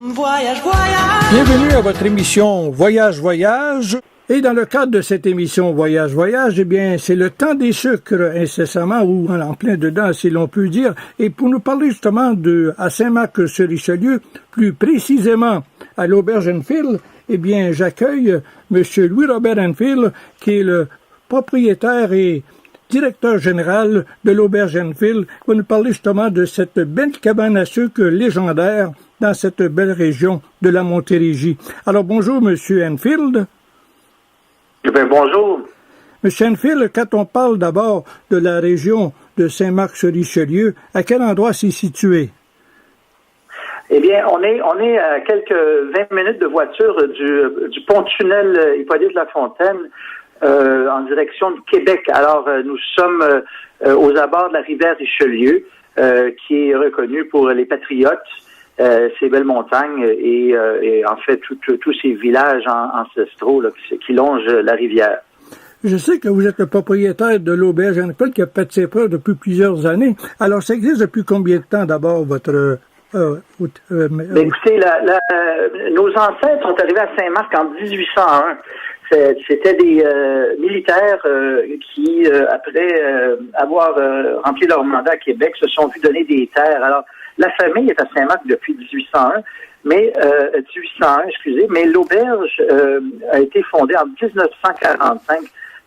Voyage, voyage. Bienvenue à votre émission Voyage, voyage. Et dans le cadre de cette émission Voyage, voyage, eh bien, c'est le temps des sucres incessamment ou en plein dedans, si l'on peut dire. Et pour nous parler justement à Saint-Marc-sur-Richelieu, plus précisément à l'Auberge Enfield, eh bien, j'accueille Monsieur Louis-Robert Enfield, qui est le propriétaire et directeur général de l'Auberge Enfield, va nous parler justement de cette belle cabane à sucre légendaire dans cette belle région de la Montérégie. Alors, bonjour, Monsieur Enfield. Eh bien, bonjour. Monsieur Enfield, quand on parle d'abord de la région de Saint-Marc-sur-Richelieu, à quel endroit c'est situé? Eh bien, on est à quelques 20 minutes de voiture du pont-tunnel Hippolyte-Lafontaine en direction du Québec. Alors, nous sommes aux abords de la rivière Richelieu, qui est reconnue pour les patriotes, ces belles montagnes et en fait tous ces villages ancestraux là, qui longent la rivière. Je sais que vous êtes le propriétaire de l'Auberge Enfield qui a fait ses preuves depuis plusieurs années. Alors, ça existe depuis combien de temps d'abord, votre... Écoutez, nos ancêtres sont arrivés à Saint-Marc en 1801. C'était des militaires qui, après avoir rempli leur mandat à Québec, se sont vus donner des terres. Alors, la famille est à Saint-Marc depuis 1801, mais l'auberge a été fondée en 1945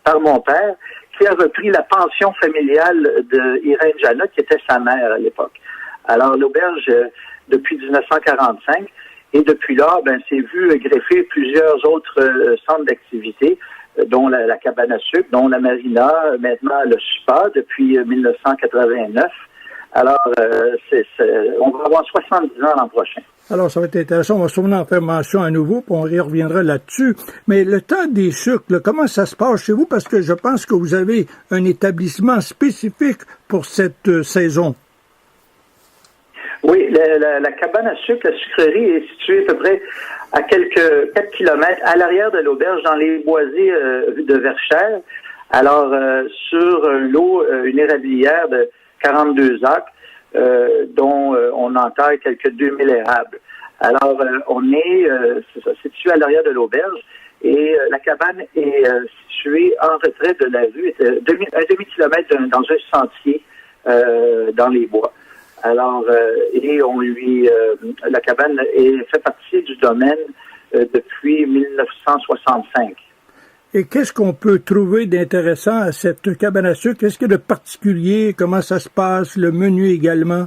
par mon père, qui a repris la pension familiale de Irène Janot, qui était sa mère à l'époque. Alors, l'auberge, depuis 1945, et depuis là, s'est vu greffer plusieurs autres centres d'activité, dont la cabane à sucre, dont la marina, maintenant le spa, depuis 1989. Alors, on va avoir 70 ans l'an prochain. Alors, ça va être intéressant. On va sûrement en faire mention à nouveau, puis on y reviendra là-dessus. Mais le temps des sucres, là, comment ça se passe chez vous? Parce que je pense que vous avez un établissement spécifique pour cette saison. Oui, la cabane à sucre, la sucrerie est située à peu près à quelques 4 kilomètres à l'arrière de l'auberge, dans les boisés de Verchères. Alors, sur l'eau, une érablière de 42 acres, dont on entaille quelques 2000 érables. Alors, on est situé à l'arrière de l'auberge et la cabane est située en retrait de la rue, un demi-kilomètre dans un sentier dans les bois. Alors, la cabane fait partie du domaine depuis 1965. Et qu'est-ce qu'on peut trouver d'intéressant à cette cabane à sucre? Qu'est-ce qu'il y a de particulier? Comment ça se passe? Le menu également?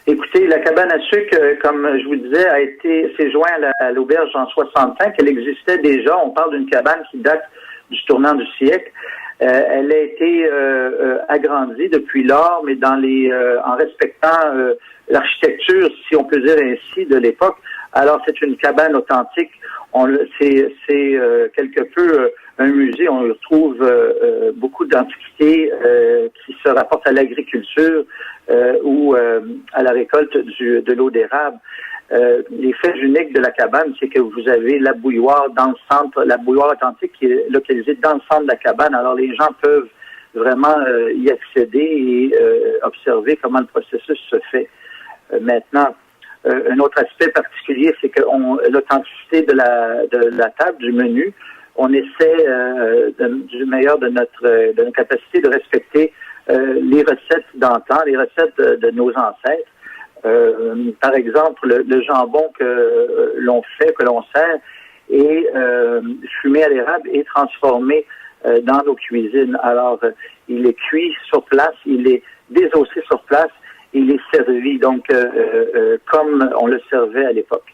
Écoutez, la cabane à sucre, comme je vous disais, s'est joint à l'auberge en 65. Elle existait déjà. On parle d'une cabane qui date du tournant du siècle. Elle a été agrandie depuis lors, mais en respectant l'architecture, si on peut dire ainsi, de l'époque. Alors, c'est une cabane authentique. C'est quelque peu un musée. On y retrouve beaucoup d'antiquités qui se rapportent à l'agriculture ou à la récolte de l'eau d'érable. Les faits uniques de la cabane, c'est que vous avez la bouilloire dans le centre, la bouilloire authentique qui est localisée dans le centre de la cabane. Alors, les gens peuvent vraiment y accéder et observer comment le processus se fait. Maintenant, un autre aspect particulier, c'est que l'authenticité de la table, du menu, on essaie du meilleur de notre capacité de respecter les recettes d'antan, les recettes de nos ancêtres. Par exemple, le jambon que l'on sert est fumé à l'érable et transformé dans nos cuisines. Alors, il est cuit sur place, il est désossé sur place, il est servi, donc comme on le servait à l'époque.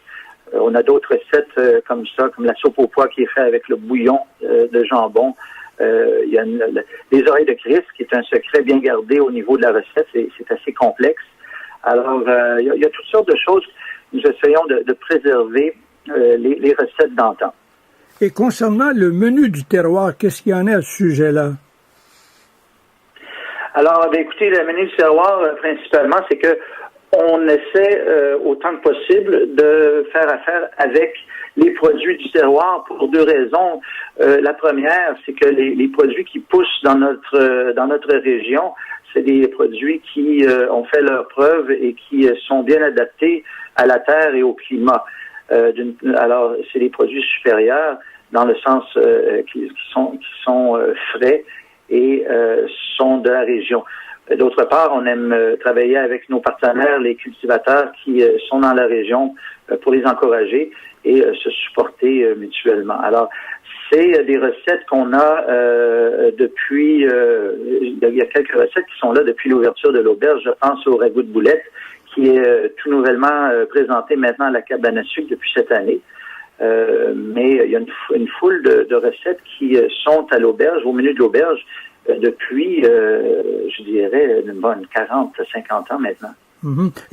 On a d'autres recettes comme ça, comme la soupe au pois qui est faite avec le bouillon de jambon. Il y a les oreilles de Christ, qui est un secret bien gardé au niveau de la recette. C'est assez complexe. Alors, il y a toutes sortes de choses. Nous essayons de préserver les recettes d'antan. Et concernant le menu du terroir, qu'est-ce qu'il y en a à ce sujet-là? Alors, écoutez, le menu du terroir, principalement, c'est que on essaie autant que possible de faire affaire avec les produits du terroir pour deux raisons. La première, c'est que les produits qui poussent dans notre région, c'est des produits qui ont fait leurs preuves et qui sont bien adaptés à la terre et au climat. Alors, c'est des produits supérieurs dans le sens qui sont frais et sont de la région. D'autre part, on aime travailler avec nos partenaires, les cultivateurs qui sont dans la région pour les encourager et se supporter mutuellement. Alors, c'est des recettes qu'on a depuis... il y a quelques recettes qui sont là depuis l'ouverture de l'auberge. Je pense au ragoût de boulette qui est tout nouvellement présenté maintenant à la cabane à sucre depuis cette année. Mais il y a une foule de recettes qui sont à l'auberge, au menu de l'auberge, depuis, je dirais, une bonne 40, 50 ans maintenant.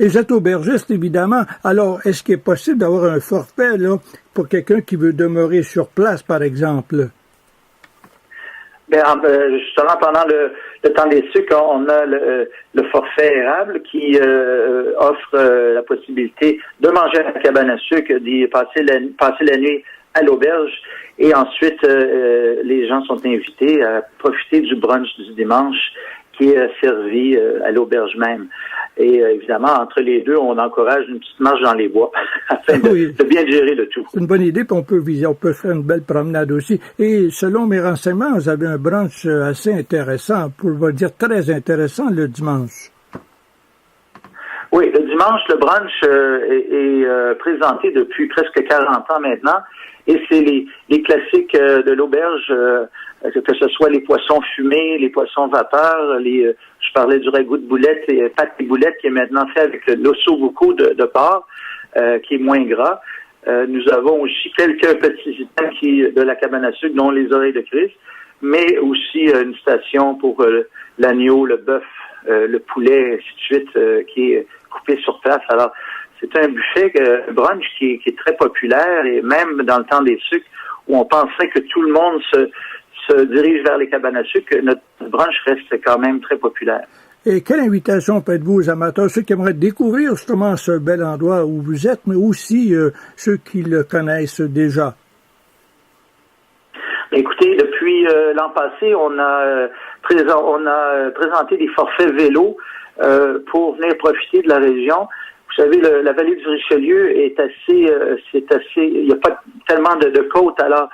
Et vous êtes aubergiste, évidemment. Alors, est-ce qu'il est possible d'avoir un forfait là, pour quelqu'un qui veut demeurer sur place, par exemple? Justement, pendant le temps des sucres, on a le forfait érable qui offre la possibilité de manger à la cabane à sucre, d'y passer la nuit à l'auberge. Et ensuite, les gens sont invités à profiter du brunch du dimanche qui est servi à l'auberge même. Et évidemment, entre les deux, on encourage une petite marche dans les bois afin de bien gérer le tout. C'est une bonne idée, puis on peut faire une belle promenade aussi. Et selon mes renseignements, vous avez un brunch assez intéressant, pour dire très intéressant, le dimanche. Oui, le dimanche, le brunch est présenté depuis presque 40 ans maintenant. Et c'est les classiques de l'auberge, que ce soit les poissons fumés, les poissons vapeur, je parlais du ragoût de boulette et pâte et boulette qui est maintenant fait avec l'ossobuco de porc, qui est moins gras. Nous avons aussi quelques petits items de la cabane à sucre, dont les oreilles de Christ, mais aussi une station pour l'agneau, le bœuf, le poulet, ainsi de suite, qui est coupé sur place. Alors, c'est un buffet brunch qui est très populaire et même dans le temps des sucres où on penserait que tout le monde se dirige vers les cabanes à sucre, notre brunch reste quand même très populaire. Et quelle invitation faites-vous aux amateurs, ceux qui aimeraient découvrir justement ce bel endroit où vous êtes, mais aussi ceux qui le connaissent déjà? Écoutez, depuis l'an passé, on a présenté des forfaits vélos pour venir profiter de la région. Vous savez, la vallée du Richelieu est il n'y a pas tellement de côtes, alors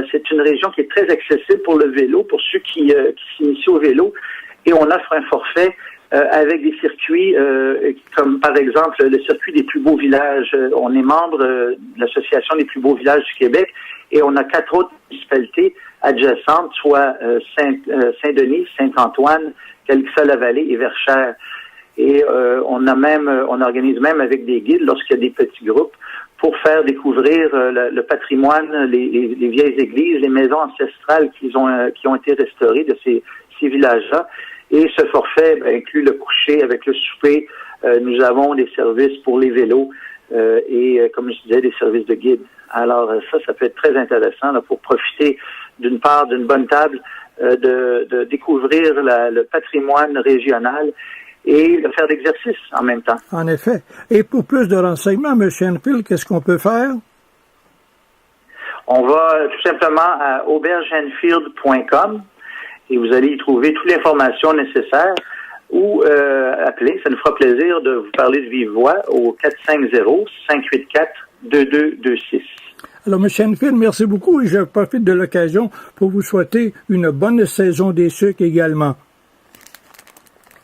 c'est une région qui est très accessible pour le vélo, pour ceux qui s'initient au vélo, et on offre un forfait avec des circuits comme par exemple le circuit des plus beaux villages. On est membre de l'Association des plus beaux villages du Québec, et on a 4 autres municipalités adjacentes, soit Saint-Denis, Saint-Antoine, Calixa-la-Vallée et Verchères. Et on organise même avec des guides lorsqu'il y a des petits groupes pour faire découvrir le patrimoine, les vieilles églises, les maisons ancestrales qui ont été restaurées de ces villages-là. Et ce forfait inclut le coucher avec le souper. Nous avons des services pour les vélos et, comme je disais, des services de guide. Alors ça peut être très intéressant là, pour profiter d'une part d'une bonne table, de découvrir le patrimoine régional et de faire l'exercice en même temps. En effet. Et pour plus de renseignements, M. Enfield, qu'est-ce qu'on peut faire? On va tout simplement à aubergeenfield.com et vous allez y trouver toute l'information nécessaire ou appeler. Ça nous fera plaisir de vous parler de vive voix au 450-584-2226. Alors, M. Enfield, merci beaucoup et je profite de l'occasion pour vous souhaiter une bonne saison des sucres également.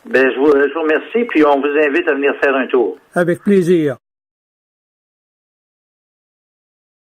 Je vous remercie, puis on vous invite à venir faire un tour. Avec plaisir.